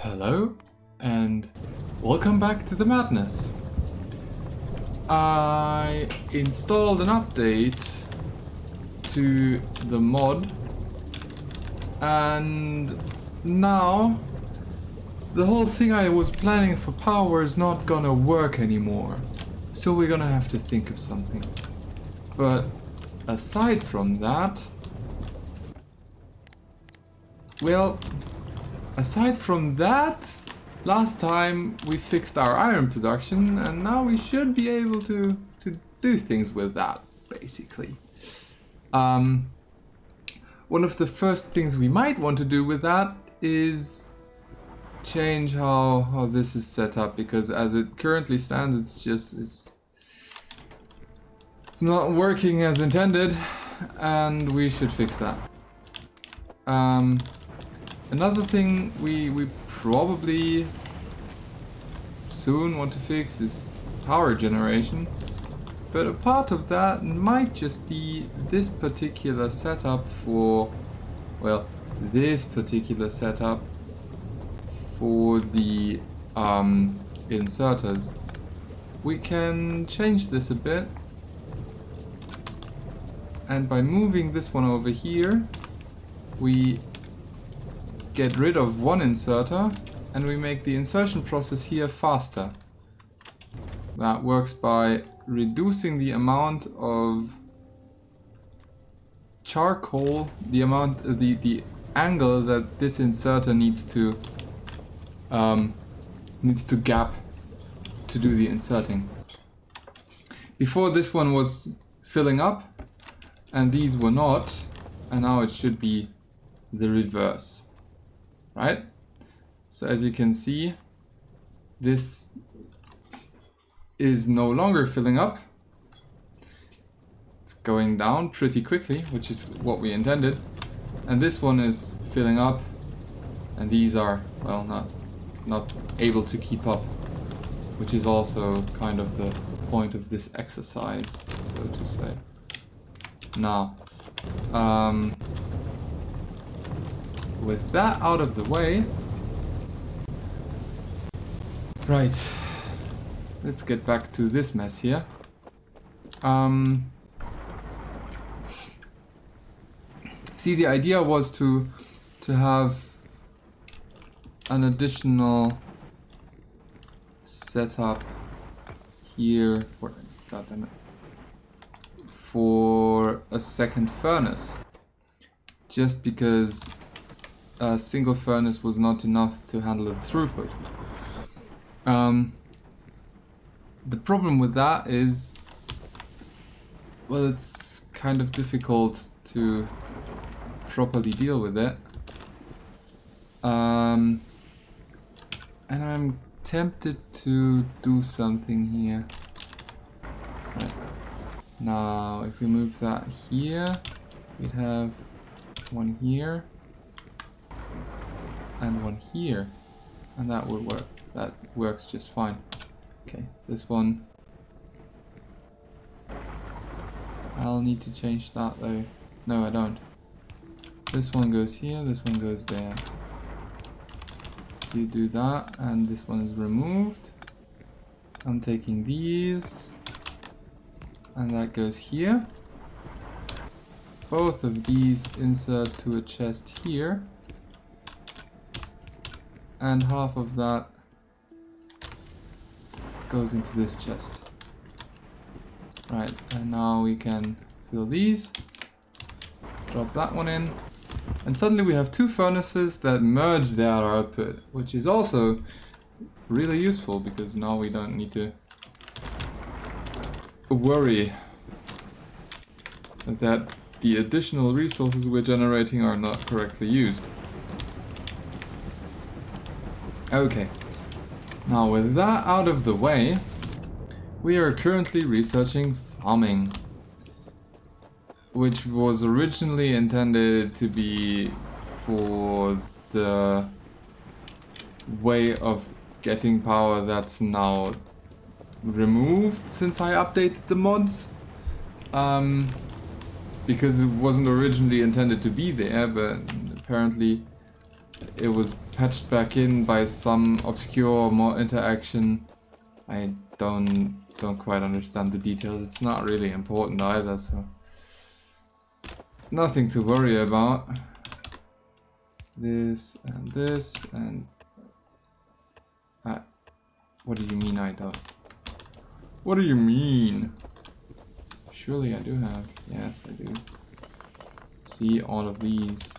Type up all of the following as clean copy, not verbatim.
Hello, and welcome back to the madness. I installed an update to the mod, and now the whole thing I was planning for power is not gonna work anymore. So we're gonna have to think of something. But aside from that, well, last time we fixed our iron production, and now we should be able to do things with that, basically. One of the first things we might want to do with that is change how this is set up, because as it currently stands, it's not working as intended, and we should fix that. Another thing we probably soon want to fix is power generation, but a part of that might just be this particular setup for, well, this particular setup for the inserters. We can change this a bit, and by moving this one over here, we get rid of one inserter and we make the insertion process here faster. That works by reducing the amount of charcoal, the angle that this inserter needs to gap to do the inserting. Before, this one was filling up and these were not, and now it should be the reverse. Right? So as you can see, this is no longer filling up. It's going down pretty quickly, which is what we intended. And this one is filling up, and these are, well, not able to keep up, which is also kind of the point of this exercise, so to say. Now, with that out of the way, right, let's get back to this mess here. See, the idea was to have an additional setup here for, goddammit, for a second furnace, just because a single furnace was not enough to handle the throughput. The problem with that is, well, it's kind of difficult to properly deal with it. And I'm tempted to do something here. Right. Now, if we move that here, we'd have one here and one here, and that would work. That works just fine. Okay, this one, I'll need to change that though. No, I don't. This one goes here, this one goes there. You do that, and this one is removed. I'm taking these, and that goes here. Both of these insert to a chest here, and half of that goes into this chest. Right, and now we can fill these, drop that one in, and suddenly we have two furnaces that merge their output, which is also really useful because now we don't need to worry that the additional resources we're generating are not correctly used. Okay, now with that out of the way, we are currently researching farming, which was originally intended to be for the way of getting power that's now removed since I updated the mods. Because it wasn't originally intended to be there, but apparently it was patched back in by some obscure mod interaction. I don't quite understand the details. It's not really important either, so nothing to worry about. This and what do you mean I don't? What do you mean? Surely I do have. Yes, I do. See all of these.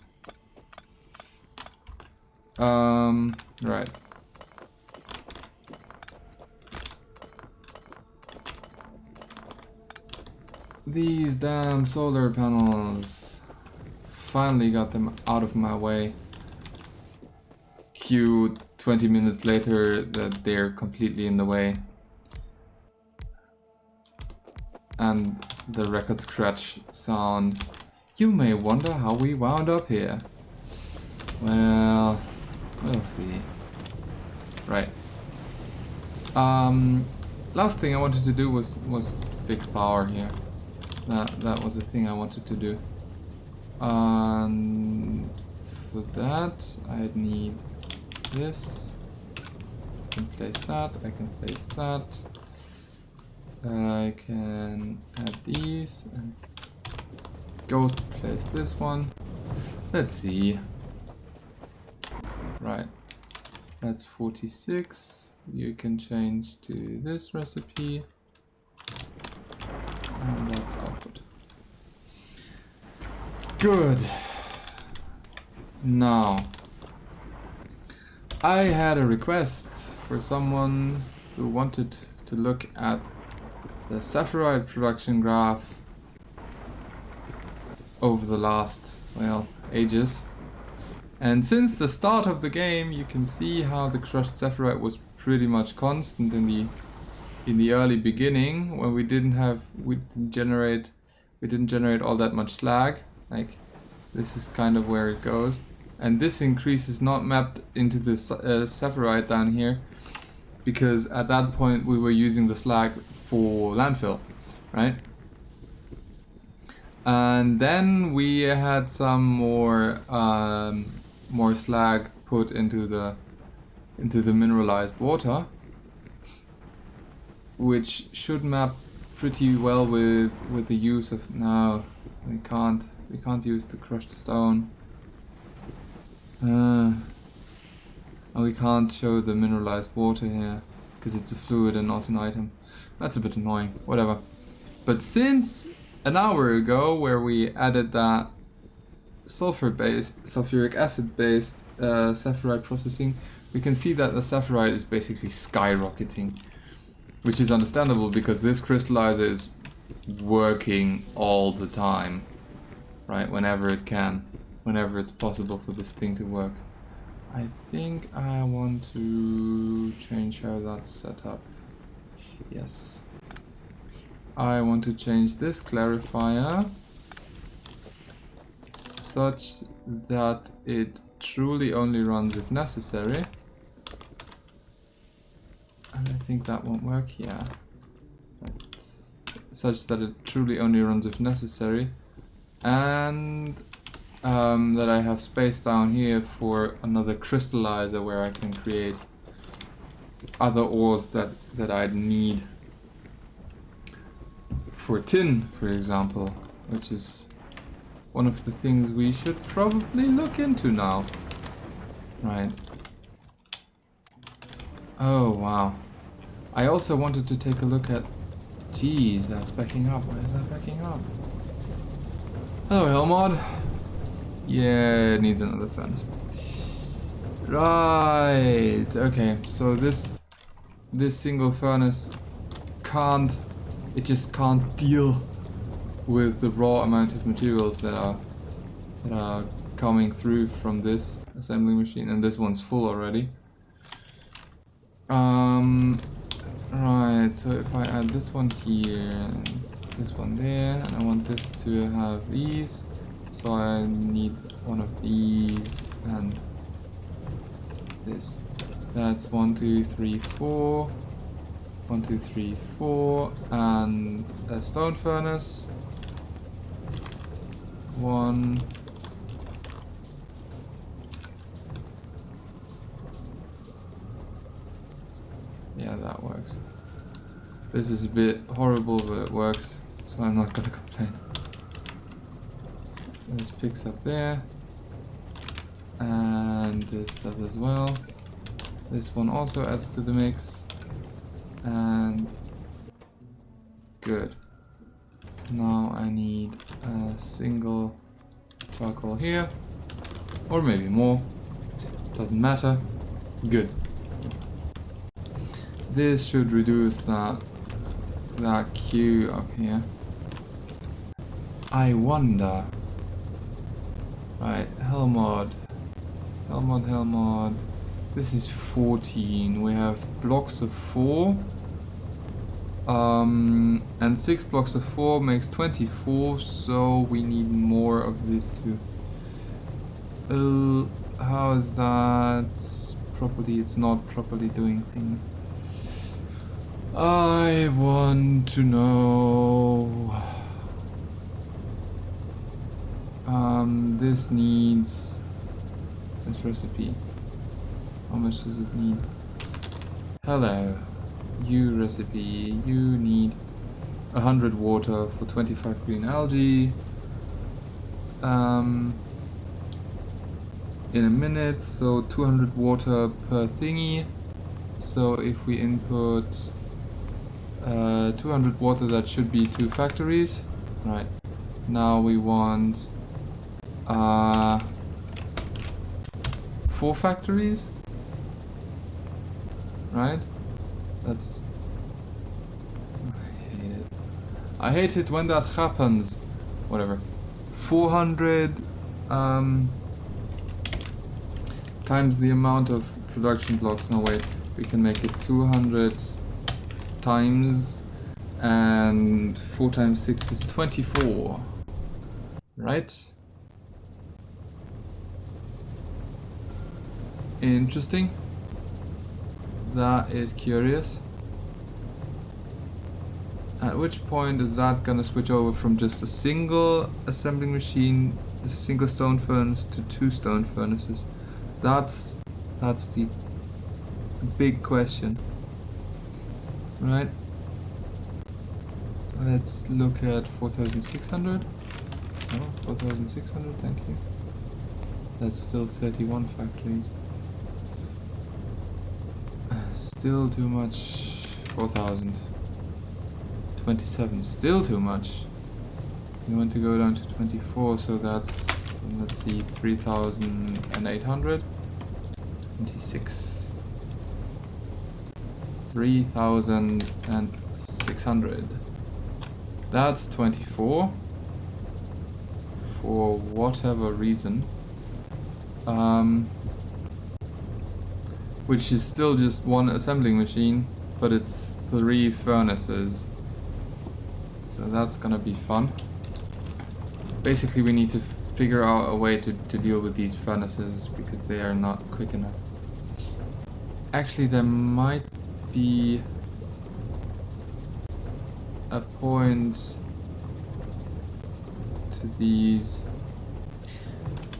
Right. These damn solar panels. Finally got them out of my way. Cue 20 minutes later that they're completely in the way. And the record scratch sound. You may wonder how we wound up here. Well, we'll see. Right. Last thing I wanted to do was fix power here. That was the thing I wanted to do. And for that I'd need this. I can place that. I can place that. I can add these and ghost place this one. Let's see. Right. That's 46. You can change to this recipe. And that's output. Good. Now, I had a request for someone who wanted to look at the saffrite production graph over the last, well, ages. And since the start of the game, you can see how the crushed saffrite was pretty much constant in the early beginning, when we didn't generate all that much slag. Like, this is kind of where it goes, and this increase is not mapped into the saffrite down here, because at that point we were using the slag for landfill, right? And then we had some more slag put into the mineralized water, which should map pretty well with the use of. No, we can't use the crushed stone. And we can't show the mineralized water here because it's a fluid and not an item. That's a bit annoying. Whatever. But since an hour ago, where we added that sulfuric acid based saffrite processing, we can see that the saffrite is basically skyrocketing, which is understandable because this crystallizer is working all the time, right? Whenever it can, whenever it's possible for this thing to work. I think I want to change how that's set up. Yes. I want to change this clarifier such that it truly only runs if necessary. And I think that won't work here. Such that it truly only runs if necessary. And that I have space down here for another crystallizer where I can create other ores that I'd need. For tin, for example, which is one of the things we should probably look into now. Right. Oh, wow. I also wanted to take a look at... Geez, that's backing up. Why is that backing up? Hello, Helmod. Yeah, it needs another furnace. Right. Okay, so this single furnace can't... It just can't deal with the raw amount of materials that are coming through from this assembly machine, and this one's full already. Right, so if I add this one here and this one there, and I want this to have these, so I need one of these and this. That's 1, 2, 3, 4. 1, 2, 3, 4, and a stone furnace. 1, Yeah, that works. This is a bit horrible, but it works, so I'm not gonna complain. This picks up there. And this does as well. This one also adds to the mix. And good. Now I need a single charcoal here. Or maybe more. Doesn't matter. Good. This should reduce that queue up here. I wonder. Right, Hellmod. Hellmod. This is 14. We have blocks of 4. And 6 blocks of 4 makes 24, so we need more of this too. How is that properly? It's not properly doing things. I want to know. This needs this recipe. How much does it need? Hello, you recipe. You need 100 water for 25 green algae. In a minute, so 200 water per thingy. So if we input 200 water, that should be 2 factories. Right. Now we want 4 factories. Right? That's... I hate it. I hate it when that happens. Whatever. 400 times the amount of production blocks. No, wait. We can make it 200 times, and 4 times 6 is 24. Right? Interesting. That is curious. At which point is that gonna switch over from just a single assembling machine, a single stone furnace, to 2 stone furnaces? That's the big question. Right? Let's look at 4,600. Oh, 4,600, thank you. That's still 31 factories. Still too much. 4,000. 27, still too much. We want to go down to 24, so that's, let's see, 3,800. 26. 3,600. That's 24. For whatever reason. Which is still just 1 assembling machine, but it's 3 furnaces. So that's gonna be fun. Basically we need to figure out a way to deal with these furnaces, because they are not quick enough. Actually, there might be a point to these.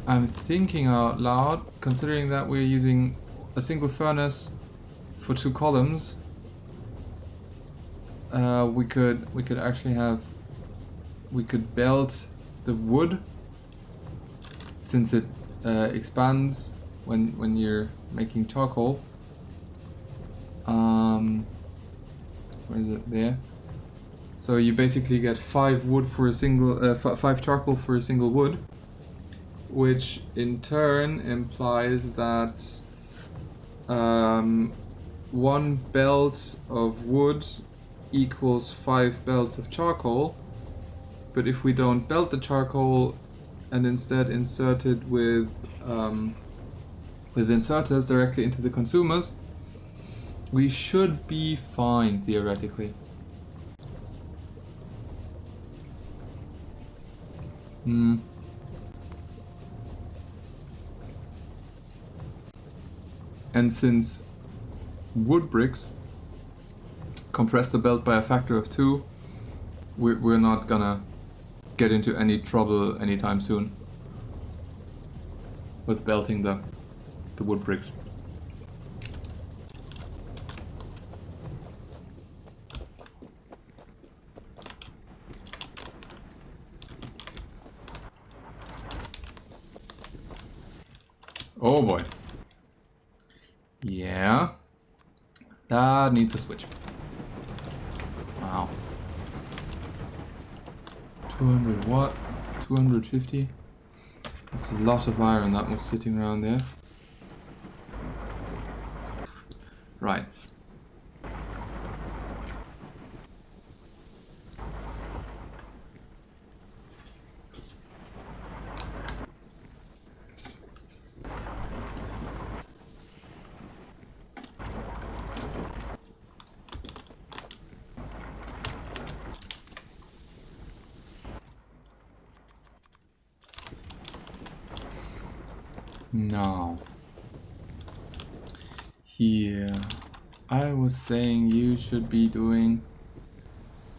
I'm thinking out loud, considering that we're using a single furnace for 2 columns. We could actually belt the wood, since it expands when you're making charcoal. Where is it? There. So you basically get 5 wood for a single, 5 charcoal for a single wood, which in turn implies that 1 belt of wood equals 5 belts of charcoal. But if we don't belt the charcoal and instead insert it with inserters directly into the consumers, we should be fine, theoretically. And since wood bricks compress the belt by a factor of 2, we're not gonna get into any trouble anytime soon with belting the wood bricks. Oh boy. Yeah. That needs a switch. Wow. 200 what? 250? That's a lot of iron that was sitting around there. Right. Now, here, I was saying you should be doing.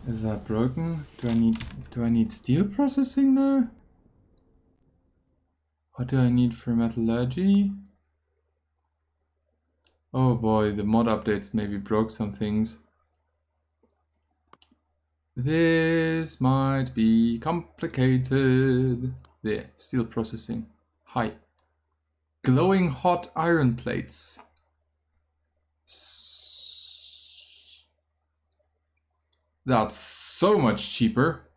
Is that broken? Do I need steel processing now? What do I need for metallurgy? Oh boy, the mod updates maybe broke some things. This might be complicated. There, steel processing. Hi. Glowing hot iron plates. That's so much cheaper.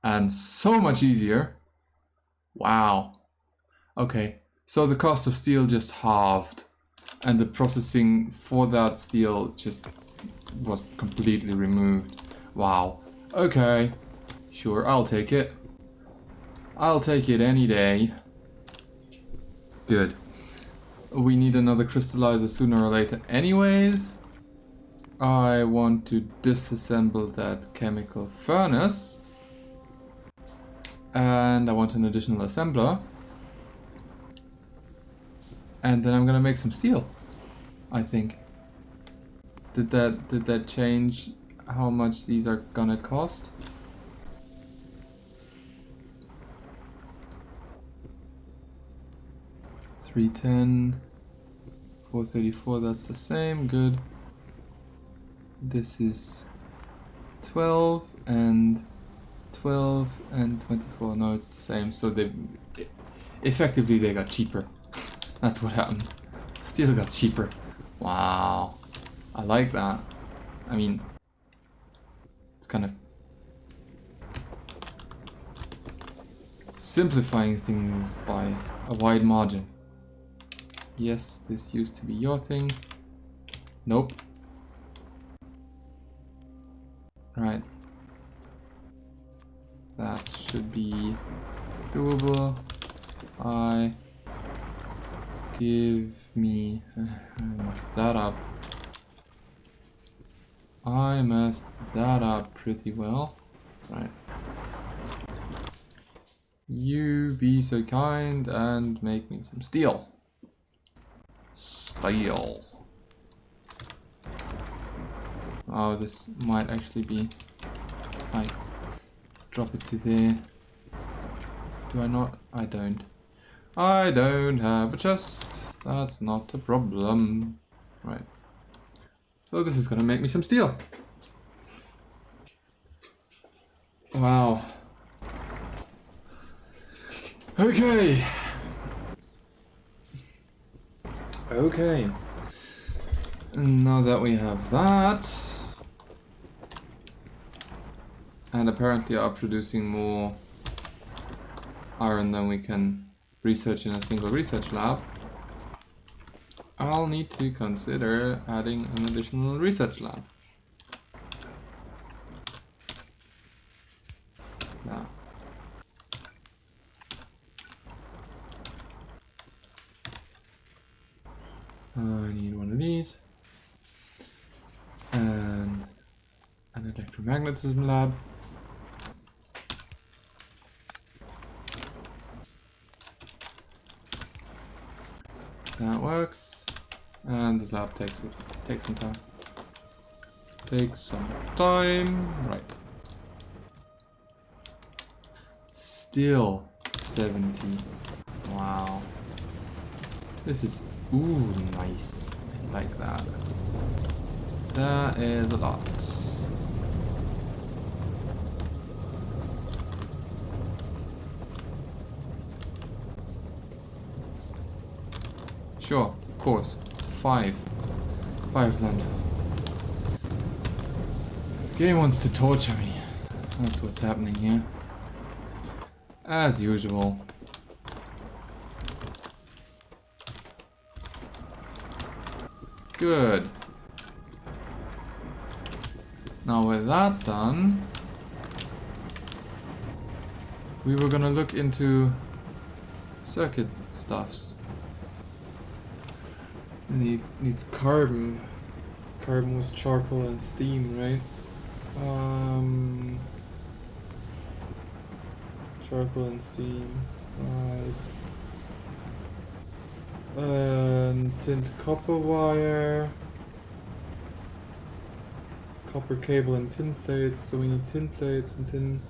And so much easier. Wow. Okay, so the cost of steel just halved. And the processing for that steel just was completely removed. Wow. Okay. Sure, I'll take it. I'll take it any day. Good. We need another crystallizer sooner or later anyways. I want to disassemble that chemical furnace. And I want an additional assembler. And then I'm gonna make some steel, I think. Did that change how much these are gonna cost? $310, $434, that's the same, good. This is 12 and 12 and 24, no, it's the same, so effectively they got cheaper. That's what happened. Steel got cheaper. Wow. I like that. I mean, it's kind of simplifying things by a wide margin. Yes, this used to be your thing. Nope. Right. That should be doable. Give me... I messed that up. I messed that up pretty well. Right. You be so kind and make me some steel. Steel. Oh, this might actually be... I drop it to there. Do I not? I don't. I don't have a chest. That's not a problem. Right. So this is gonna make me some steel. Wow. Okay. Okay. Now that we have that, and apparently are producing more iron than we can research in a single research lab, I'll need to consider adding an additional research lab. Now. I need one of these. And an electromagnetism lab. That works. And the lab takes some time. Takes some time. Right. Still 70. Wow. This is ooh nice. I like that. That is a lot. Sure, of course. 5. 5 landfill. Game wants to torture me. That's what's happening here. As usual. Good. Now with that done, we were gonna look into circuit stuffs. Needs carbon. Carbon was charcoal and steam, right? Charcoal and steam, right. Tint copper wire. Copper cable and tin plates, so we need tin plates and tin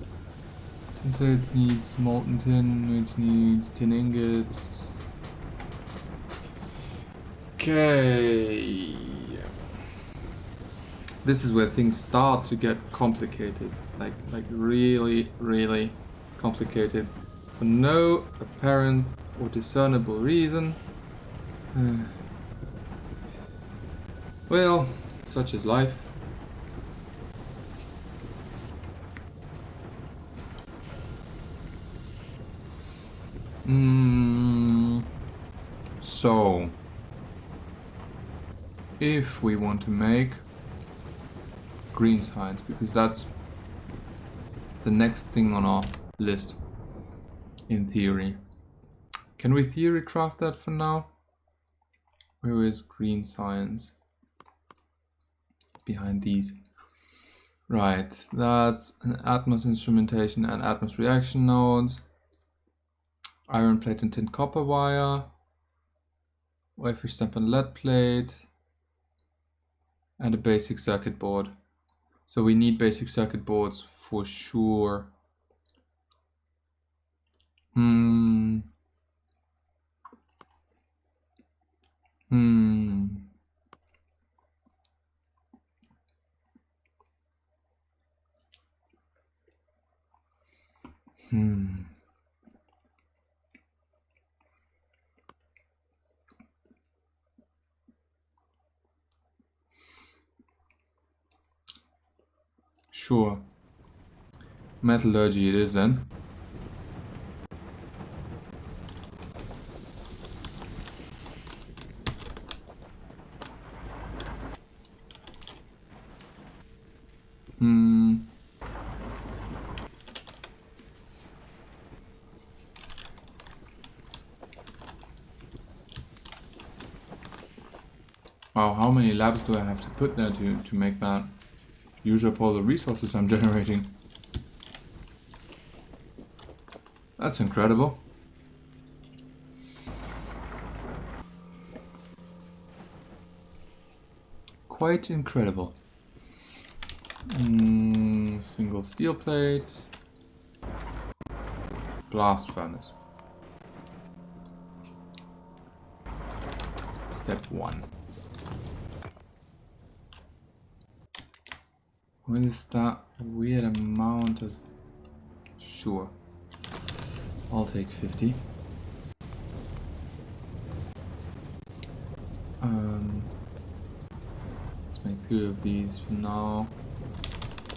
plates needs molten tin, which needs tin ingots. Okay. This is where things start to get complicated. Like really, really complicated. For no apparent or discernible reason. Well, such is life. So, if we want to make green science, because that's the next thing on our list, in theory. Can we theory craft that for now? Where is green science? Behind these. Right, that's an Atmos instrumentation and Atmos reaction nodes. Iron plate and tin copper wire. Wafer stamp and lead plate. And a basic circuit board. So we need basic circuit boards for sure. Sure. Metallurgy it is then. Wow, how many labs do I have to put there to make that? Use up all the resources I'm generating. That's incredible. Quite incredible. Single steel plate. Blast furnace. Step 1. What is that weird amount of... Sure. I'll take 50. Let's make 2 of these for now.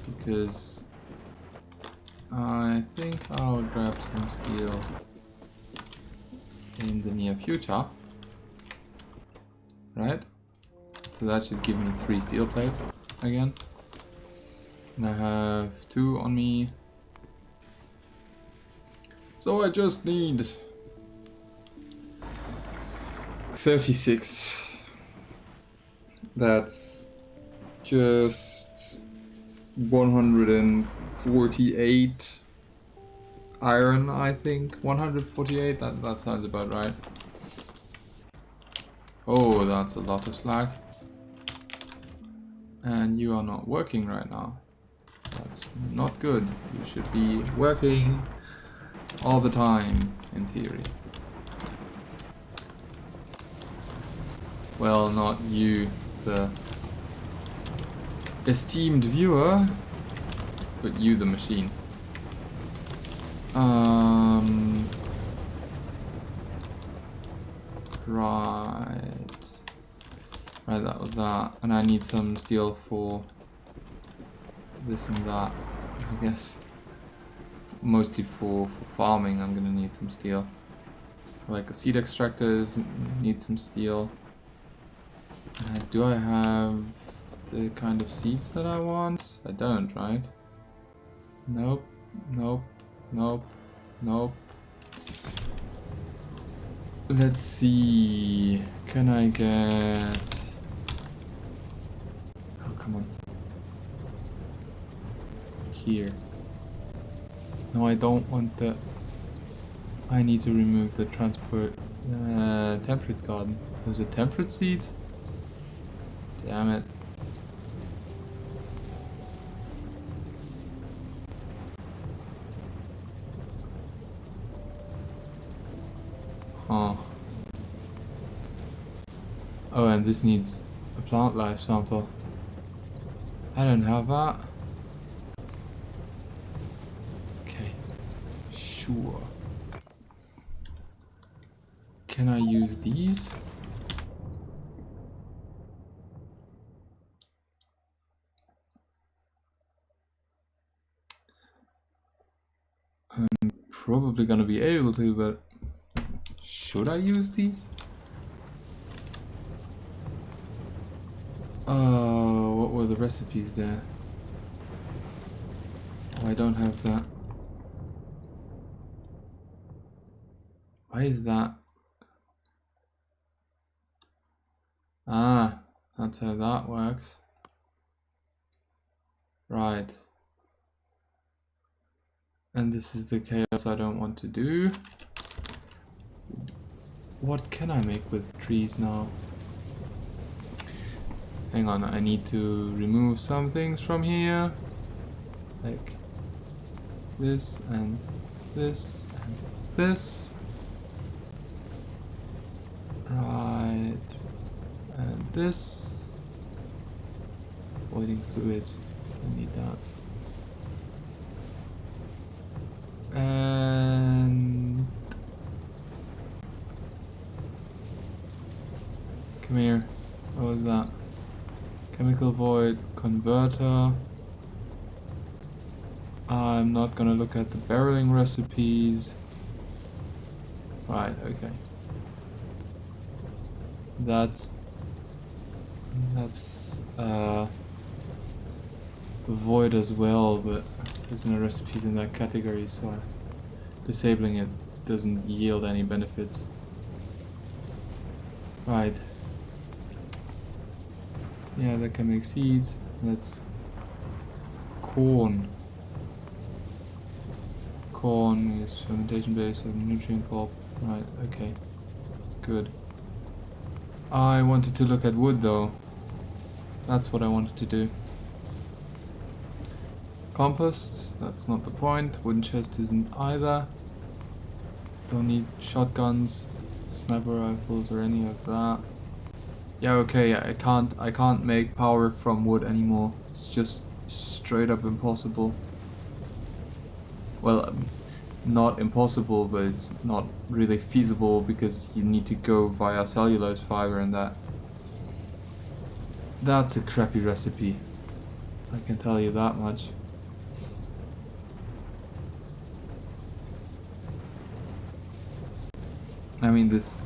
Because I think I'll grab some steel in the near future. Right? So that should give me 3 steel plates again. And I have 2 on me. So I just need 36. That's just 148 iron, I think. 148, that sounds about right. Oh, that's a lot of slag. And you are not working right now. That's not good. You should be working all the time, in theory. Well, not you, the esteemed viewer, but you, the machine. Right. Right, that was that. And I need some steel for this and that. I guess mostly for farming I'm gonna need some steel. Like a seed extractor needs some steel. Do I have the kind of seeds that I want? I don't, right? Nope, nope, nope, nope. Let's see. Can I get... Oh, come on. Here. No, I don't want the... I need to remove the transport... temperate garden. There's a temperate seed? Damn it. Huh. Oh, and this needs a plant life sample. I don't have that. Okay. Sure. Can I use these? I'm probably gonna be able to, but should I use these? What were the recipes there? Oh, I don't have that. Why is that? Ah, that's how that works. Right. And this is the chaos I don't want to do. What can I make with trees now? Hang on, I need to remove some things from here. Like this and this and this. Right. And this. Voiding fluid. I need that. And come here. What was that? Chemical void converter. I'm not gonna look at the barreling recipes. Right, okay. That's void as well, but there's no recipes in that category, so disabling it doesn't yield any benefits. Right. Yeah, that can make seeds. That's corn. Corn is fermentation based of nutrient pulp. Right, okay. Good. I wanted to look at wood though. That's what I wanted to do. Composts, that's not the point. Wooden chest isn't either. Don't need shotguns, sniper rifles or any of that. Yeah, okay, I can't make power from wood anymore. It's just straight up impossible. Well, not impossible, but it's not really feasible because you need to go via cellulose fiber, and that's a crappy recipe. I can tell you that much. I mean, this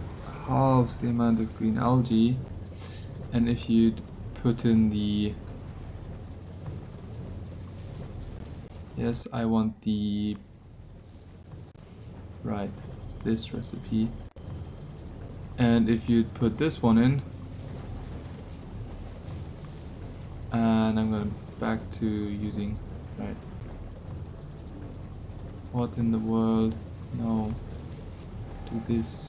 halves the amount of green algae, and if you'd put in the... Yes, I want the... Right, this recipe. And if you'd put this one in, and I'm going back to using... Right. What in the world? No. Do this.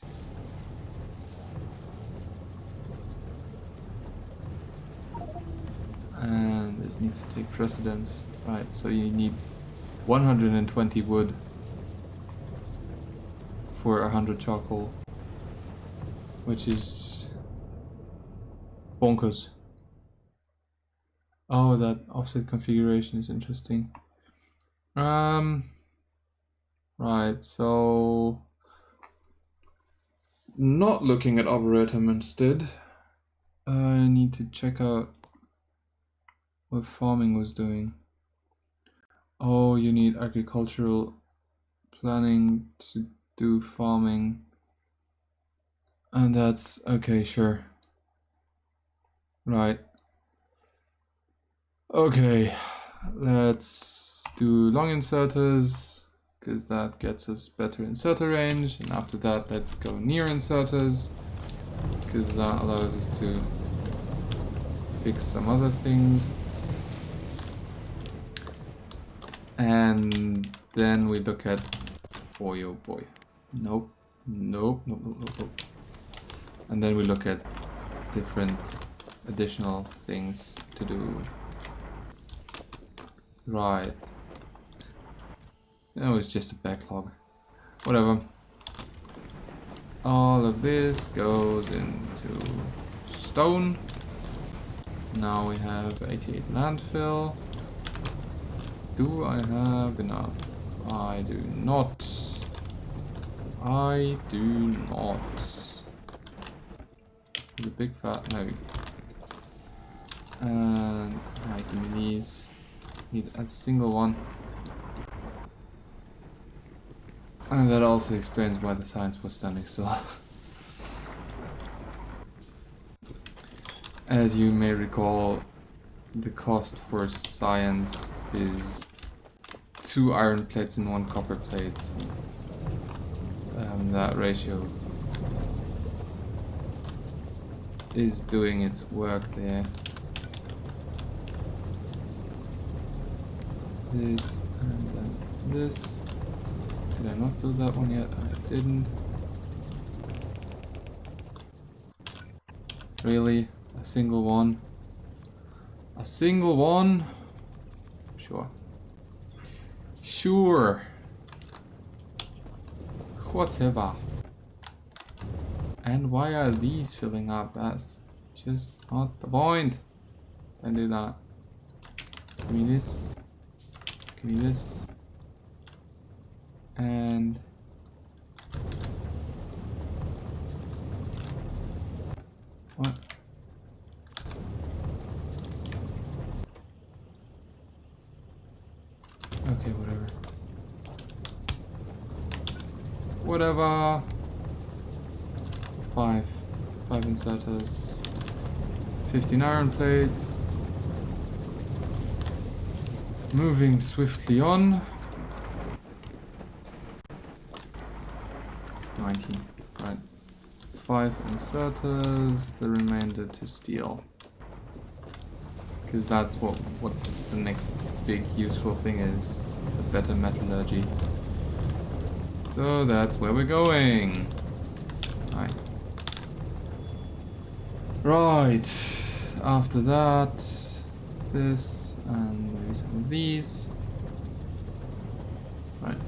And this needs to take precedence. Right, so you need 120 wood for 100 charcoal, which is bonkers. Oh, that offset configuration is interesting. Right, so not looking at Arboretum instead. I need to check out what farming was doing. Oh, you need agricultural planning to do farming. And that's okay, sure. Right. Okay, let's do long inserters, because that gets us better inserter range, and after that let's go near inserters, because that allows us to fix some other things. And then we look at, boy oh boy, nope, nope, nope, nope, nope, nope. And then we look at different additional things to do. Right. It was just a backlog. Whatever. All of this goes into stone. Now we have 88 landfill. Do I have enough? I do not. I do not. The big fat no. And I give me these. Need a single one. And that also explains why the science was standing still. As you may recall, the cost for science is 2 iron plates and 1 copper plate. That ratio is doing its work there. This and then this. Did I not build that one yet? I didn't. Really? A single one? A single one? Sure. Sure. Whatever. And why are these filling up? That's just not the point. Don't do that. Give me this. Give me this. And what? Okay, whatever. Whatever. Five inserters. 15 iron plates. Moving swiftly on. 19. Right. 5 inserters. The remainder to steel. Because that's what the next big useful thing is. The better metallurgy. So that's where we're going. Right. Right. After that, this and maybe some of these. Right.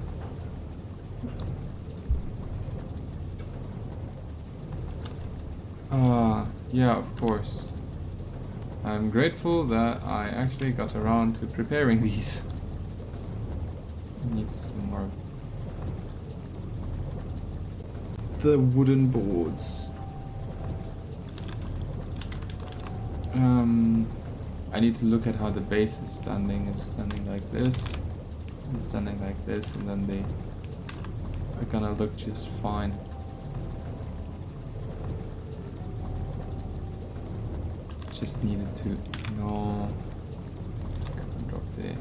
Yeah, of course. I'm grateful that I actually got around to preparing these. I need some more. The wooden boards. I need to look at how the base is standing. It's standing like this, and standing like this, and then they are gonna look just fine. Just needed to, no, drop there.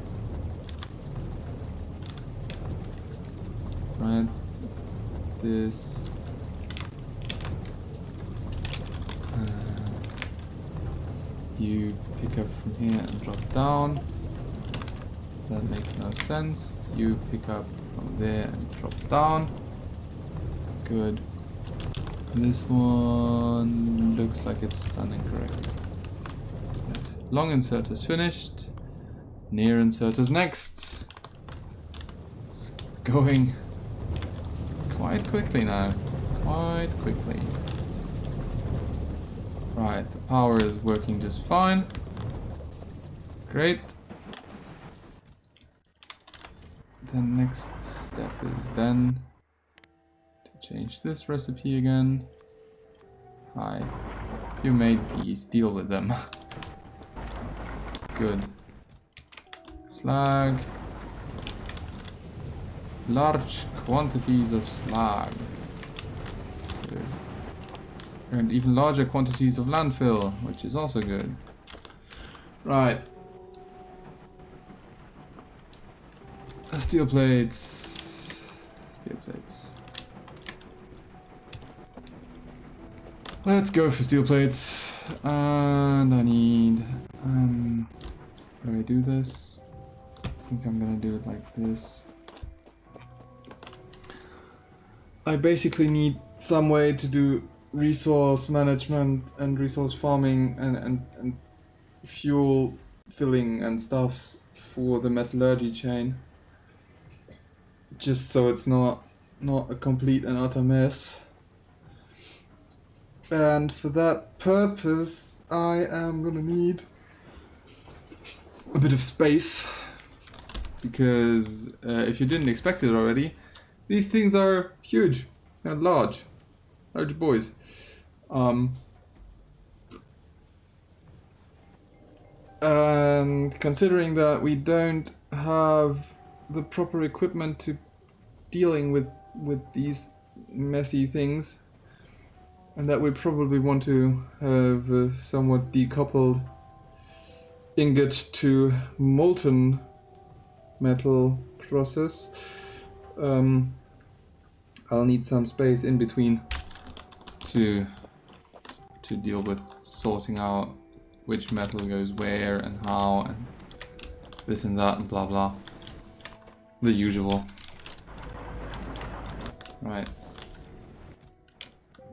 Right, this. You pick up from here and drop down. That makes no sense. You pick up from there and drop down. Good. This one looks like it's standing correctly. Right. Long insert is finished. Near insert is next. It's going quite quickly now. Quite quickly. Right, the power is working just fine. Great. The next step is then to change this recipe again. Hi. You made these, deal with them. Good. Slag. Large quantities of slag. Good. And even larger quantities of landfill, which is also good. Right. Steel plates. Steel plates. Let's go for steel plates. And I need... how do I do this? I think I'm gonna do it like this. I basically need some way to do resource management and resource farming and fuel filling and stuffs for the metallurgy chain. Just so it's not a complete and utter mess. And for that purpose, I am gonna need a bit of space. Because if you didn't expect it already, these things are huge and large boys. And considering that we don't have the proper equipment to dealing with these messy things, and that we probably want to have a somewhat decoupled ingot to molten metal process, I'll need some space in between to deal with sorting out which metal goes where and how and this and that and blah blah. The usual. Right.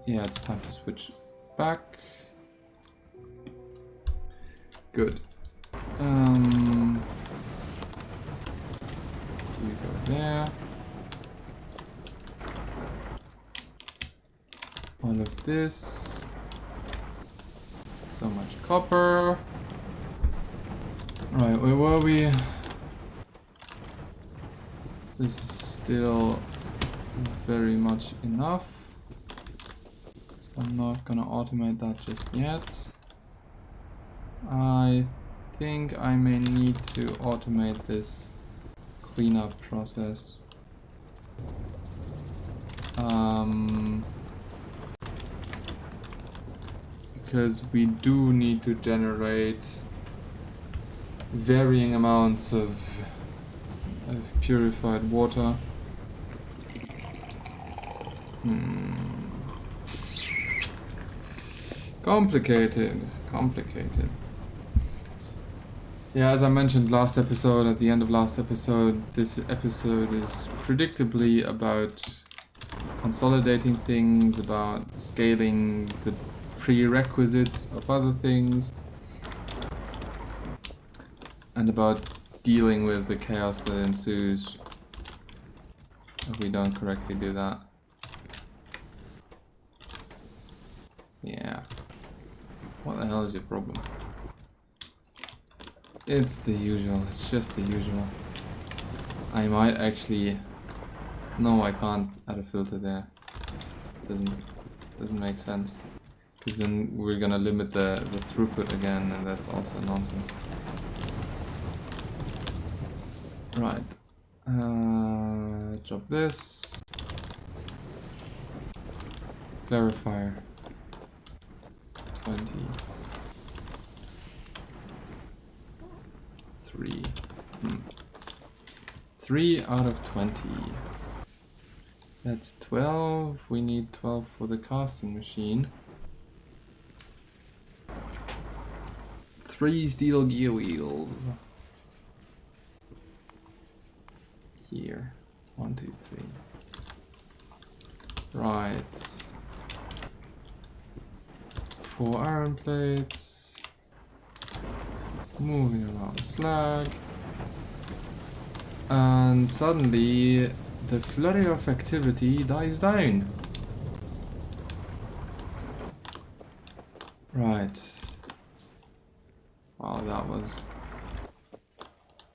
Yeah, it's time to switch back. Good. You go there. All of this. So much copper. Right, where were we? This is still very much enough. So I'm not gonna automate that just yet. I think I may need to automate this cleanup process. Because we do need to generate varying amounts of purified water. Complicated. Yeah, as I mentioned last episode, at the end of last episode, this episode is predictably about consolidating things, about scaling the prerequisites of other things, and about dealing with the chaos that ensues if we don't correctly do that. Yeah. What the hell is your problem? It's the usual, it's just the usual. I might actually... No, I can't add a filter there. Doesn't make sense. Because then we're gonna limit the throughput again, and that's also nonsense. Right. Drop this. Clarifier. 20. 3. 3 out of 20. That's 12. We need 12 for the casting machine. 3 steel gear wheels. Here. 1, 2, 3. Right. 4 iron plates. Moving around slag. And suddenly the flurry of activity dies down. Right. Wow,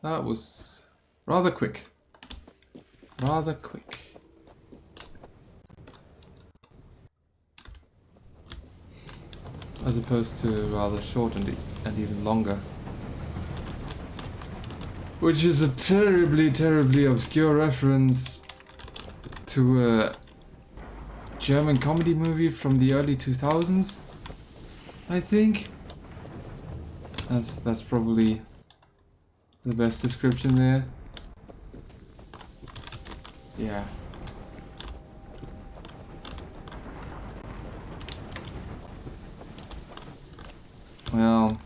that was rather quick. Rather quick. as opposed to rather short and even longer. Which is a terribly, terribly obscure reference to a German comedy movie from the early 2000s, I think. That's probably the best description there. Yeah. Well.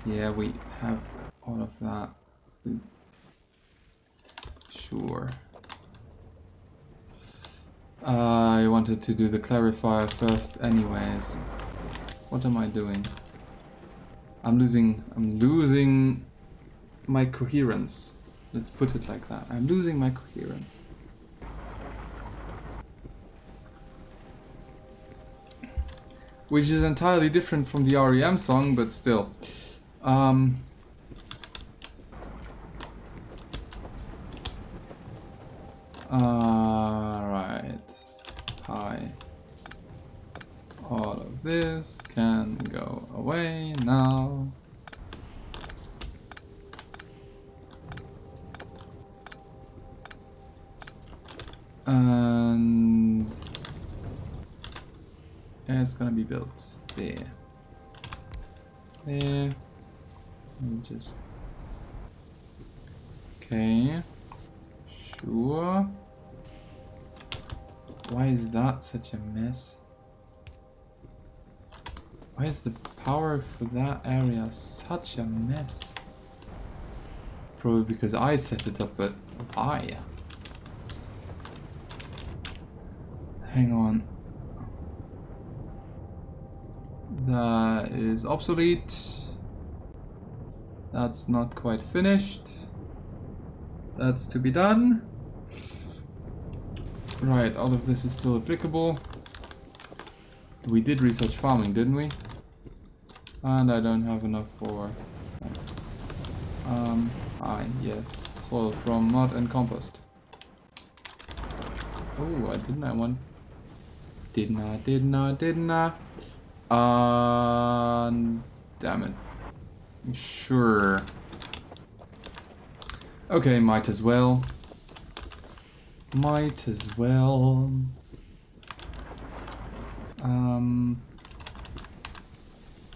Yeah, we have all of that. Sure. I wanted to do the clarifier first anyways. What am I doing? I'm losing my coherence. Let's put it like that. I'm losing my coherence. Which is entirely different from the REM song, but still. Right. Hi. All of this can go away now. And it's gonna be built there. There. And just okay. Sure. Why is that such a mess? Why is the power for that area such a mess? Probably because I set it up, but why? Hang on. That is obsolete. That's not quite finished. That's to be done. Right, all of this is still applicable. We did research farming, didn't we? And I don't have enough for... yes. Soil from mud and compost. Oh, I didn't I want... Didn't I? Damn it. Sure. Okay, might as well.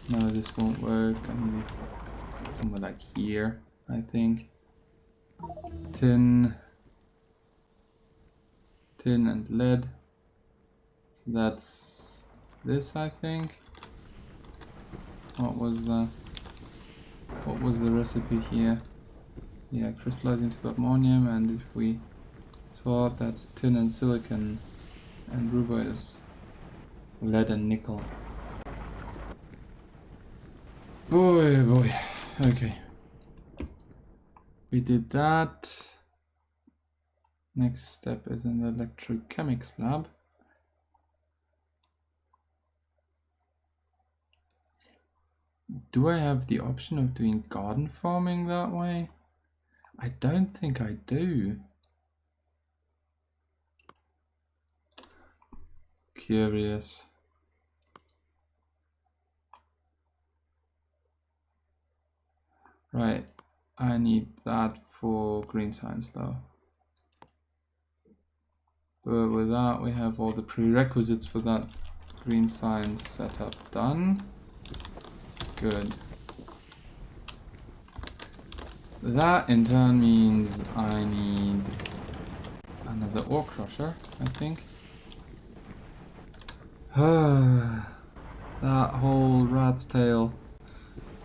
No, this won't work. I need somewhere like here, I think. Tin and lead. So that's this, I think. What was the recipe here? Yeah, crystallizing to ammonium, and if we sort, that's tin and silicon, and rubite is lead and nickel. Boy. Okay. We did that. Next step is in the electrochemics lab. Do I have the option of doing garden farming that way? I don't think I do. Curious. Right, I need that for green science though. But with that, we have all the prerequisites for that green science setup done. Good. That in turn means I need another ore crusher, I think. That whole rat's tail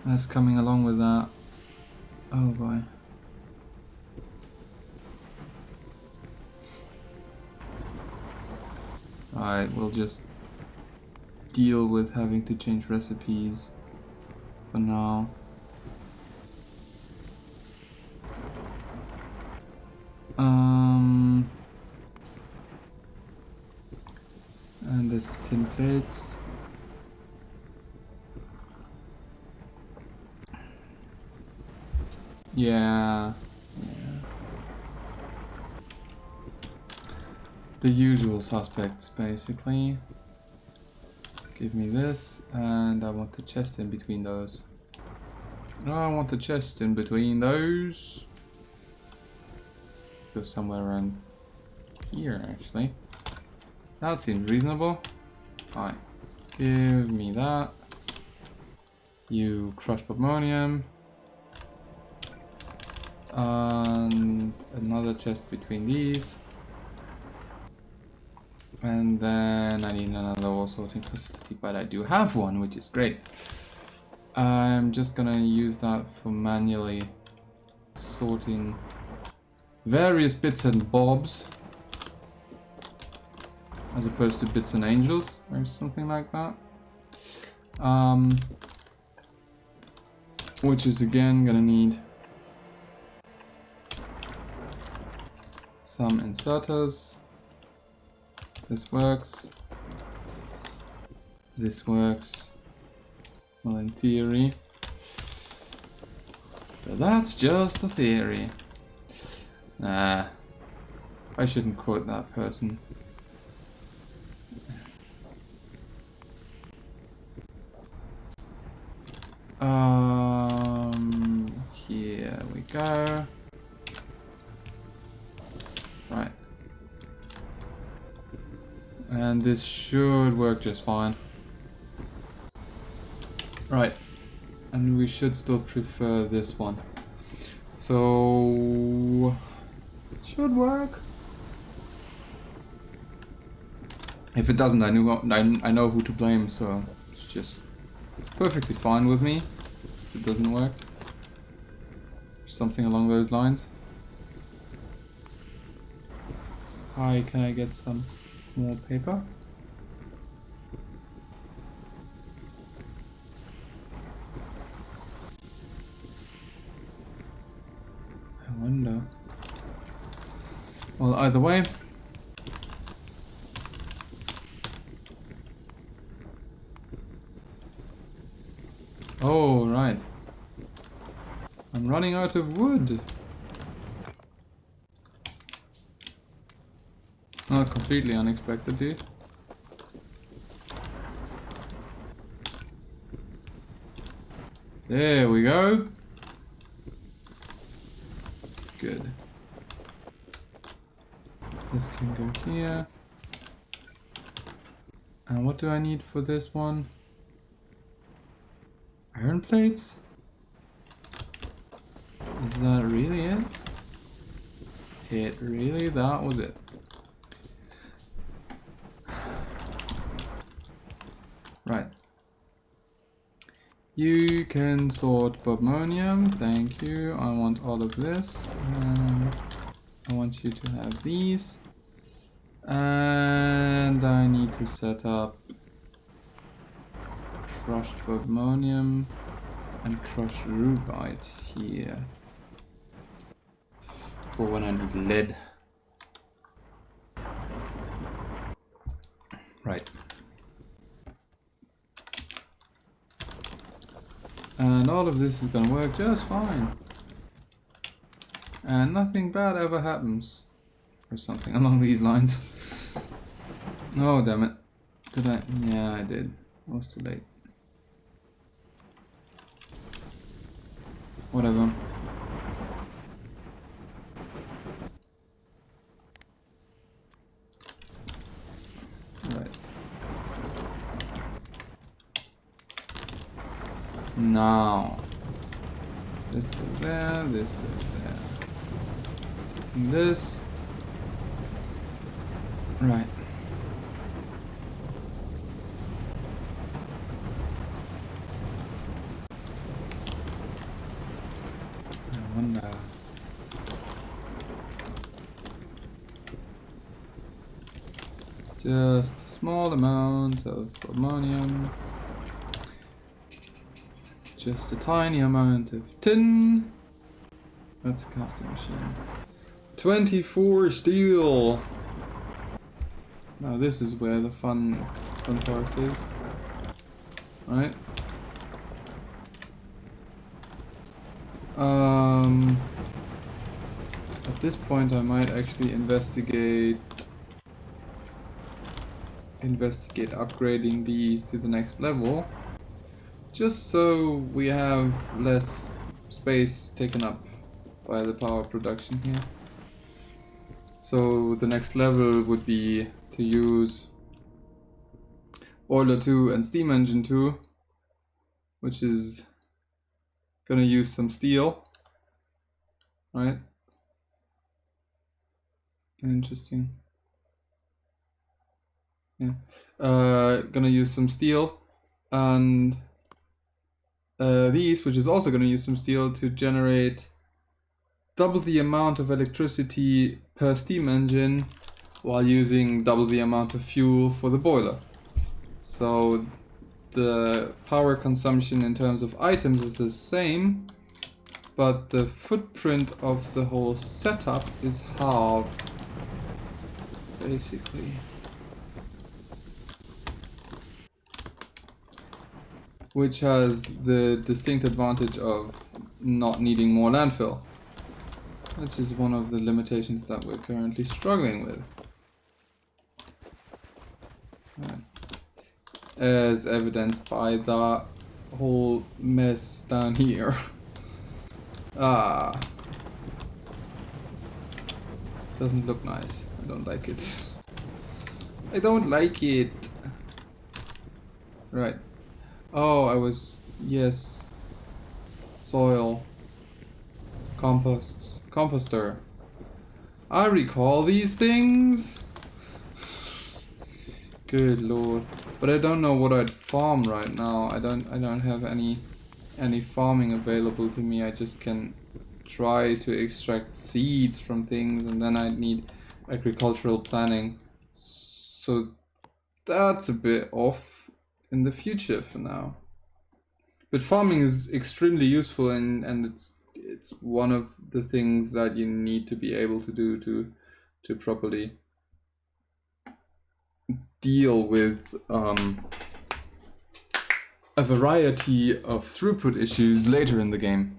that's coming along with that. Oh boy. Alright, we'll just deal with having to change recipes for now. And this is tin plates. Yeah. Yeah. The usual suspects, basically. Give me this, and I want the chest in between those. I want the chest in between those. Go somewhere around here, actually. That seems reasonable. Fine. Give me that. You crushed ammonium. And another chest between these. And then I need another ore sorting facility, but I do have one, which is great. I'm just gonna use that for manually sorting various bits and bobs, as opposed to bits and angels or something like that. Which is again gonna need some inserters. This works. This works. Well, in theory. But that's just a theory. Nah. I shouldn't quote that person. Here we go. Right. And this should work just fine. Right. And we should still prefer this one. So it should work. If it doesn't, I know who to blame, so it's just perfectly fine with me if it doesn't work. Something along those lines. Hi, can I get some more paper? I wonder. Well, either way. Oh, right. I'm running out of wood. Not completely unexpected, dude. There we go. Good. This can go here. And what do I need for this one? Iron plates? Is that really it? That was it. Right. You can sort bobmonium, thank you. I want all of this. And I want you to have these. And I need to set up crushed bobmonium and crushed rubite here. For when I need lead. Right. And all of this is gonna work just fine. And nothing bad ever happens. Or something along these lines. Oh, damn it. Did I? Yeah, I did. I was too late. Whatever. Right. Now. This goes there, this goes there. Taking this. Right. I wonder. Just a small amount of ammonium. Just a tiny amount of tin. That's a casting machine. 24 steel. Now this is where the fun part is. Right? At this point I might actually investigate upgrading these to the next level, just so we have less space taken up by the power production here. So the next level would be to use boiler 2 and steam engine 2, which is gonna use some steel, right? Interesting. Yeah. Gonna use some steel, and these, which is also gonna use some steel to generate double the amount of electricity per steam engine while using double the amount of fuel for the boiler. So the power consumption in terms of items is the same, but the footprint of the whole setup is halved, basically. Which has the distinct advantage of not needing more landfill, which is one of the limitations that we're currently struggling with. Right. As evidenced by that whole mess down here. Doesn't look nice. I don't like it. I don't like it. Right. Oh, yes. Soil. Composter. I recall these things. Good lord. But I don't know what I'd farm right now. I don't have any farming available to me. I just can try to extract seeds from things, and then I'd need agricultural planning. So that's a bit off in the future for now. But farming is extremely useful, and it's one of the things that you need to be able to do to properly deal with a variety of throughput issues later in the game.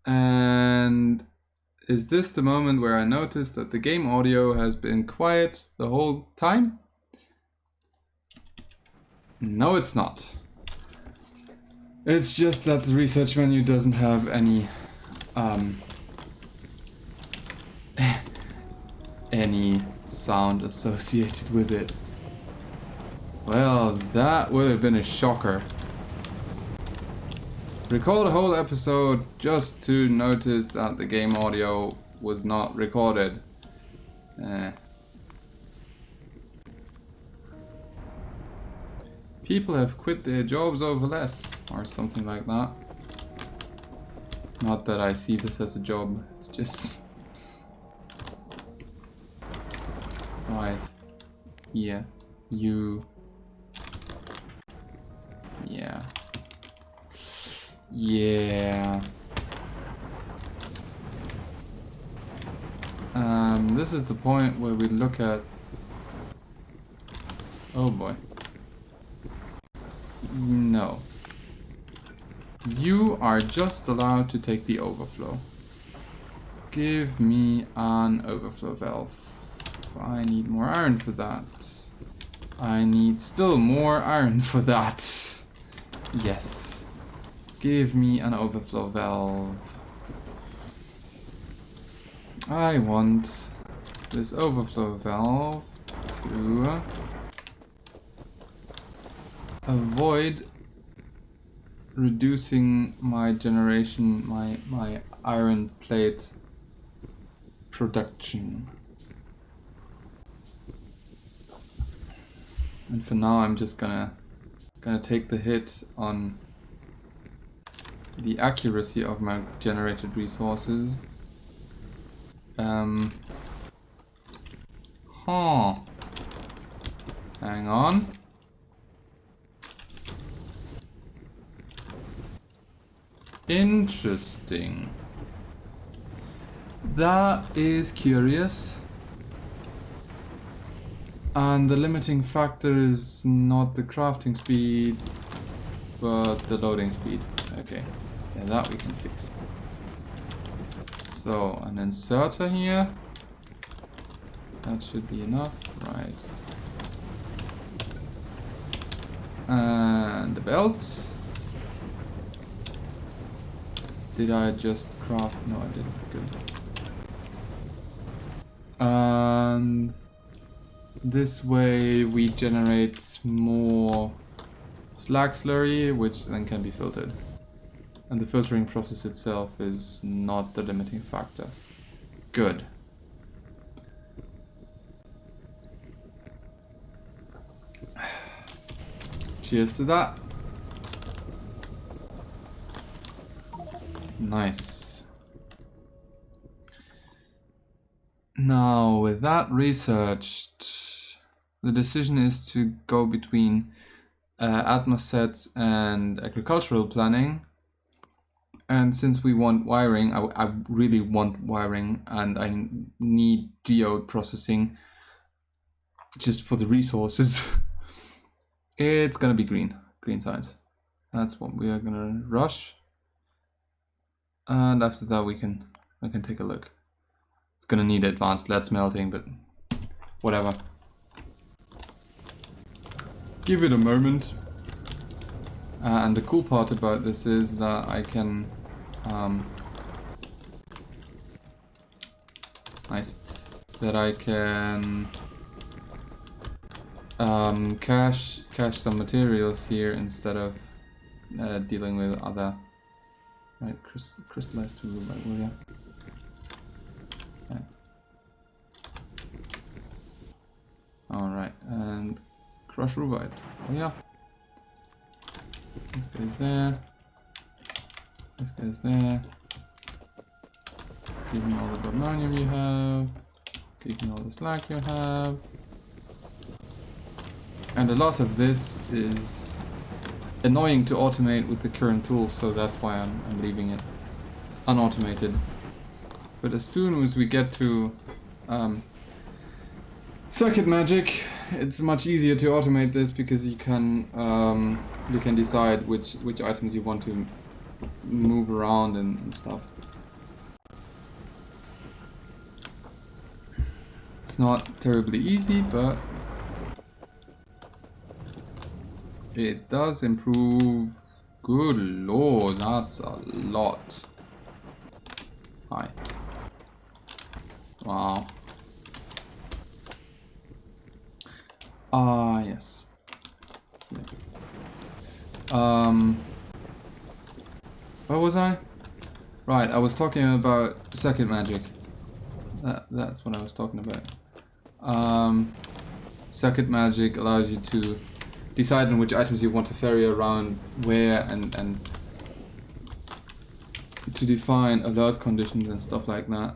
And is this the moment where I notice that the game audio has been quiet the whole time? No, it's not. It's just that the research menu doesn't have any any sound associated with it. Well, that would have been a shocker. Record a whole episode just to notice that the game audio was not recorded. People have quit their jobs over less, or something like that. Not that I see this as a job, it's just... Right. Yeah. You... Yeah. Yeah. This is the point where we look at... Oh boy. No. You are just allowed to take the overflow. Give me an overflow valve. I need more iron for that. I need still more iron for that. Yes. Give me an overflow valve. I want this overflow valve to avoid reducing my generation, my iron plate production. And for now I'm just gonna take the hit on the accuracy of my generated resources. Hang on. Interesting. That is curious. And the limiting factor is not the crafting speed, but the loading speed. Okay. Yeah, that we can fix. So, an inserter here. That should be enough, right. And the belt. Did I just craft? No, I didn't. Good. And this way we generate more slag slurry, which then can be filtered. And the filtering process itself is not the limiting factor. Good. Cheers to that. Nice. Now, with that researched, the decision is to go between atmosets and agricultural planning. And since we want wiring, I really want wiring, and I need geode processing just for the resources. It's gonna be green science. That's what we are gonna rush. And after that we can take a look. It's gonna need advanced lead smelting, but whatever. Give it a moment. And the cool part about this is that I can nice. That I can cache some materials here instead of dealing with other. Right, crystallized to right, will ya? Right. Alright, and crush rubite. Oh yeah. This guy's there. This guy's there. Give me all the vibranium you have. Give me all the slag you have. And a lot of this is annoying to automate with the current tools, so that's why I'm leaving it unautomated. But as soon as we get to circuit magic, it's much easier to automate this because you can decide which items you want to move around and stuff. It's not terribly easy, but it does improve. Good lord, that's a lot. Hi. Wow. Ah, yes. What was I? Right, I was talking about circuit magic. That's what I was talking about. Circuit magic allows you to decide on which items you want to ferry around where and to define alert conditions and stuff like that.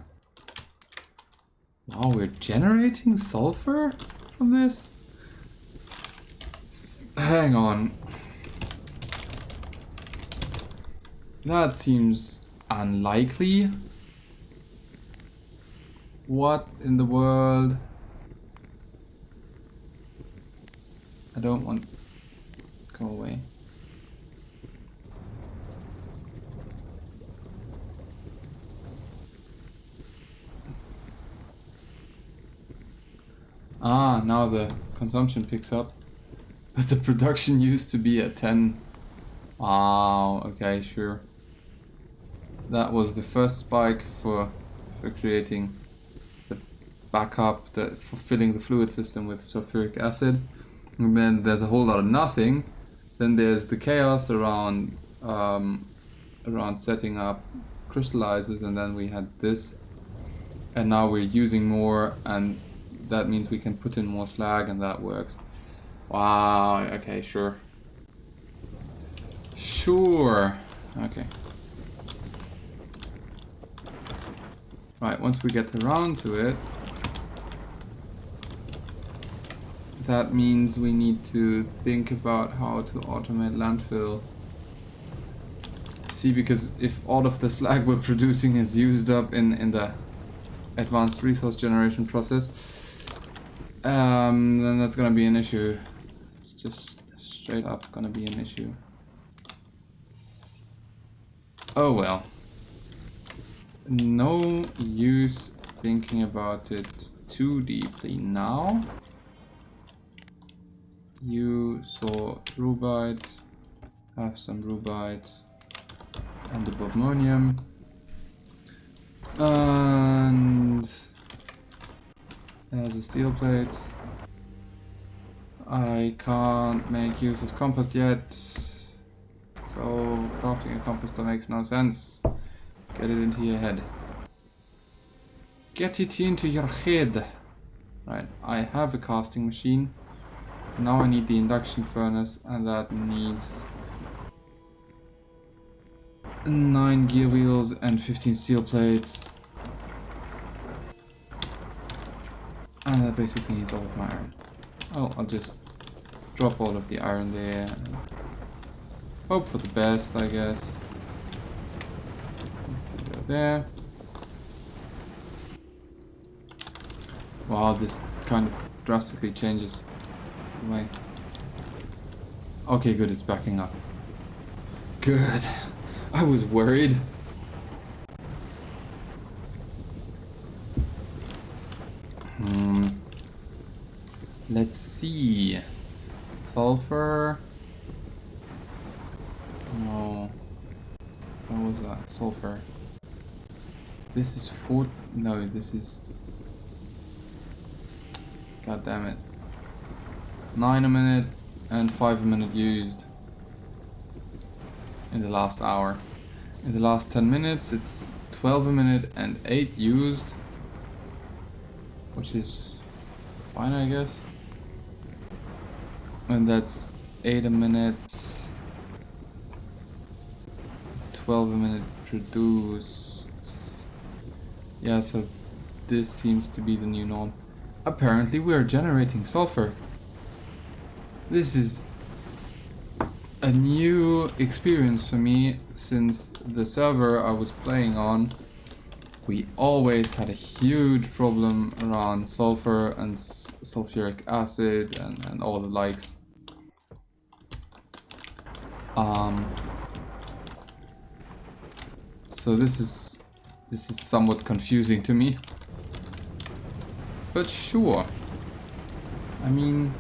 Wow, we're generating sulfur from this? Hang on. That seems unlikely. What in the world? I don't want... Go away. Ah, now the consumption picks up. But the production used to be at 10. Wow, okay, sure. That was the first spike for creating the backup, for filling the fluid system with sulfuric acid. And then there's a whole lot of nothing. Then there's the chaos around setting up crystallizers, and then we had this. And now we're using more, and that means we can put in more slag, and that works. Wow, okay, sure. Sure. Okay. Right, once we get around to it, that means we need to think about how to automate landfill. See, because if all of the slag we're producing is used up in the advanced resource generation process, then that's gonna be an issue. It's just straight up gonna be an issue. Oh well. No use thinking about it too deeply now. You saw rubite, have some rubite and the bobmonium. And there's a steel plate. I can't make use of compost yet, so crafting a composter makes no sense. Get it into your head. Get it into your head. Right, I have a casting machine. Now I need the induction furnace, and that needs 9 gear wheels and 15 steel plates. And that basically needs all of my iron. Oh, I'll just drop all of the iron there. And hope for the best, I guess. Let's go there. Wow, this kind of drastically changes the way. Okay, good, it's backing up. Good. I was worried. Let's see. Sulfur. No. What was that? Sulfur. This is 4. No, this is. God damn it. 9 a minute and 5 a minute used. In the last hour. In the last 10 minutes, it's 12 a minute and 8 used. Which is fine, I guess. And that's 8 a minute, 12 a minute produced. Yeah, so this seems to be the new norm. Apparently we are generating sulfur. This is a new experience for me, since the server I was playing on, we always had a huge problem around sulfur and sulfuric acid and all the likes. So this is somewhat confusing to me. But sure. I mean,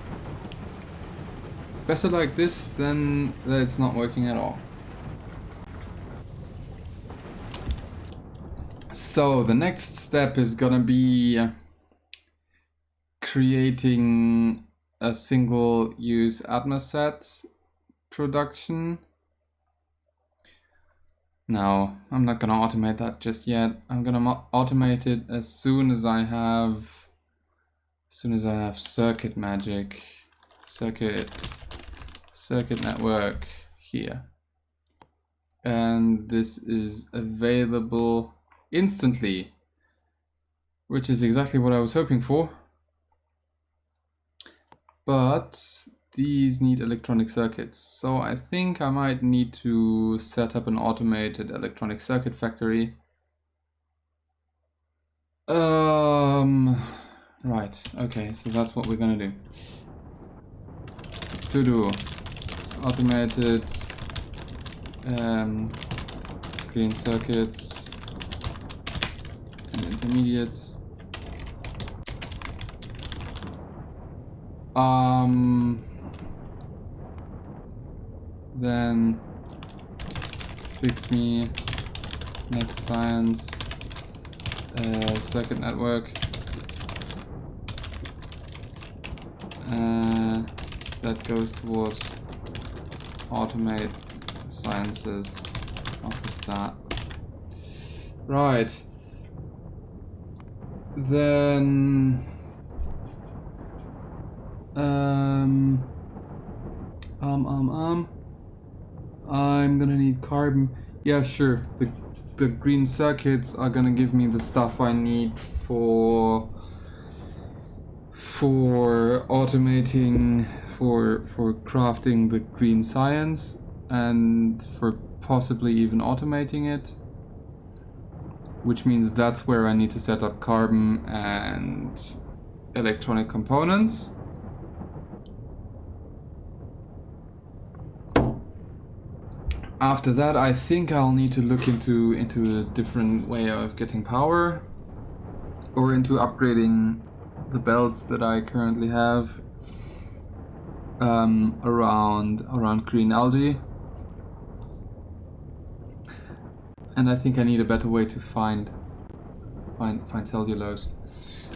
better like this than that it's not working at all. So the next step is gonna be creating a single-use atmoset production. No, I'm not gonna automate that just yet. I'm gonna automate it as soon as I have circuit magic, circuit network here, and this is available instantly, which is exactly what I was hoping for. But these need electronic circuits, so I think I might need to set up an automated electronic circuit factory. Right, okay, so that's what we're gonna do. To do automated green circuits and intermediates. Then fix me next science circuit network. That goes towards automate sciences off of that. Right. Then I'm gonna need carbon. Yeah, sure. The green circuits are gonna give me the stuff I need for automating, for crafting the green science, and for possibly even automating it. Which means that's where I need to set up carbon and electronic components. After that, I think I'll need to look into a different way of getting power, or into upgrading the belts that I currently have around green algae. And I think I need a better way to find cellulose.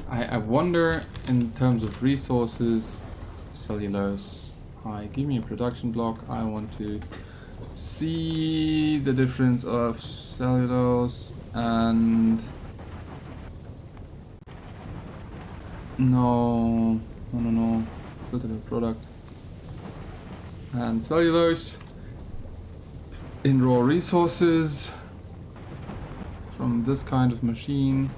I wonder, in terms of resources, cellulose. Hi, give me a production block. I want to see the difference of cellulose and no, filter the product and cellulose in raw resources from this kind of machine.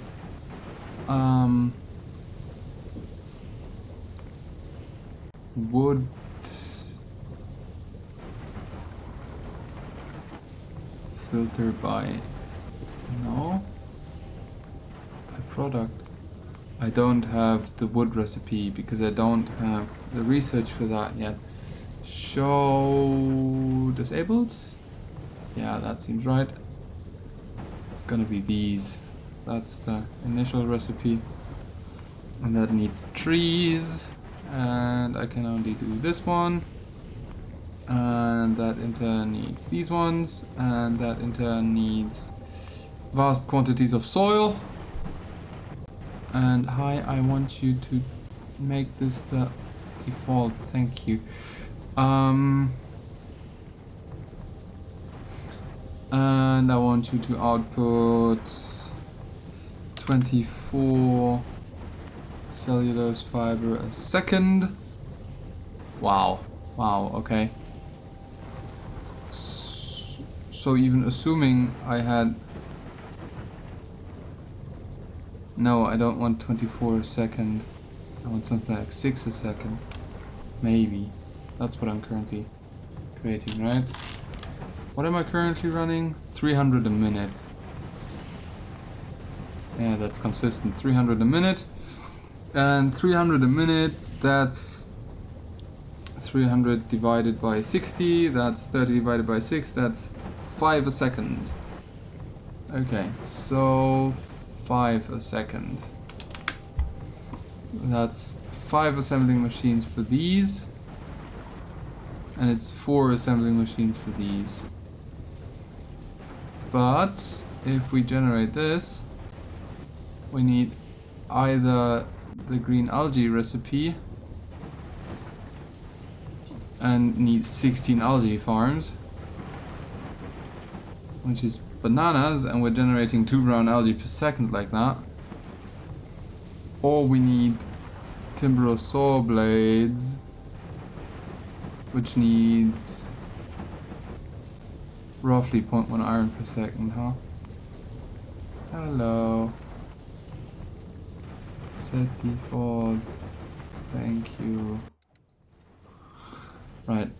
Wood. Filter by product. I don't have the wood recipe because I don't have the research for that yet. Show disabled? Yeah, that seems right. It's gonna be these. That's the initial recipe. And that needs trees. And I can only do this one. And that in turn needs these ones. And that in turn needs vast quantities of soil. And hi, I want you to make this the default. Thank you. And I want you to output 24 cellulose fiber a second. Wow, okay. So even assuming I had... No, I don't want 24 a second. I want something like 6 a second. Maybe. That's what I'm currently creating, right? What am I currently running? 300 a minute. Yeah, that's consistent. 300 a minute. And 300 a minute, that's 300 divided by 60. That's 30 divided by 6. That's 5 a second. Okay, so 5 a second. That's 5 assembling machines for these. And it's 4 assembling machines for these. But if we generate this, we need either the green algae recipe and need 16 algae farms, which is bananas, and we're generating 2 brown algae per second like that. Or we need timber saw blades, which needs roughly 0.1 iron per second, huh? Hello. Set default. Thank you. Right.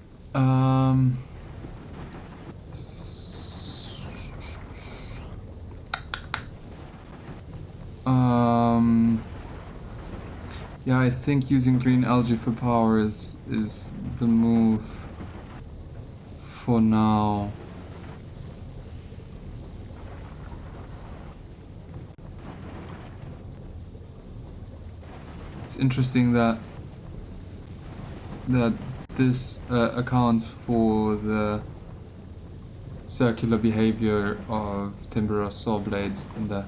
Yeah, I think using green algae for power is the move for now. It's interesting that this accounts for the circular behavior of timber saw blades in the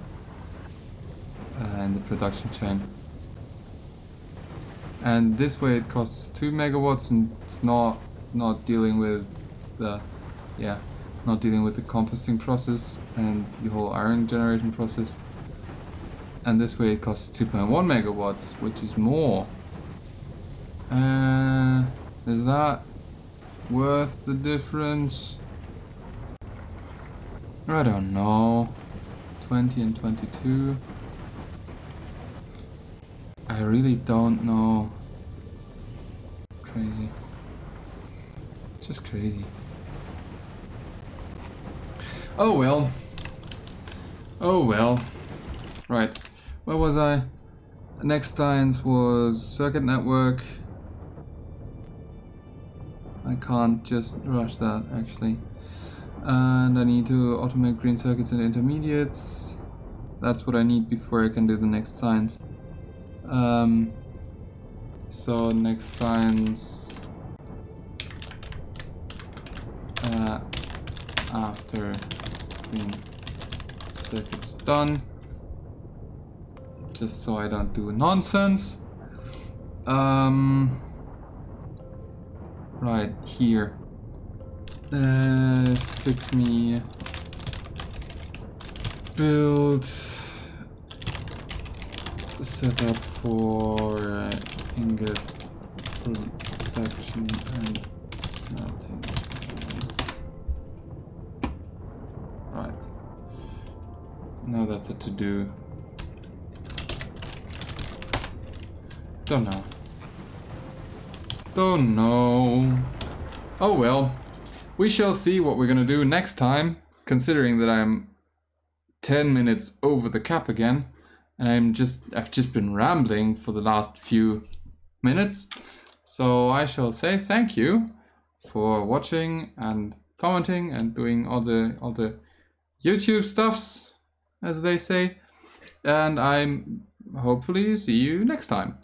production chain. And this way it costs 2 megawatts, and it's not dealing with the composting process and the whole iron generating process. And this way it costs 2.1 megawatts, which is more. Is that worth the difference? I don't know. 20 and 22. I really don't know. Crazy. Just crazy. Oh well. Oh well. Right. Where was I? Next science was circuit network. I can't just rush that, actually. And I need to automate green circuits and intermediates. That's what I need before I can do the next science. So next science after green circuits done. Just so I don't do nonsense. Right here. Fix me. Build. Setup for ingot production and smelting. Right. Now that's a to-do. Don't know. Don't know. Oh well. We shall see what we're gonna do next time, considering that I'm 10 minutes over the cap again. And I've just been rambling for the last few minutes. So I shall say thank you for watching and commenting and doing all the YouTube stuffs, as they say. And I'm hopefully see you next time.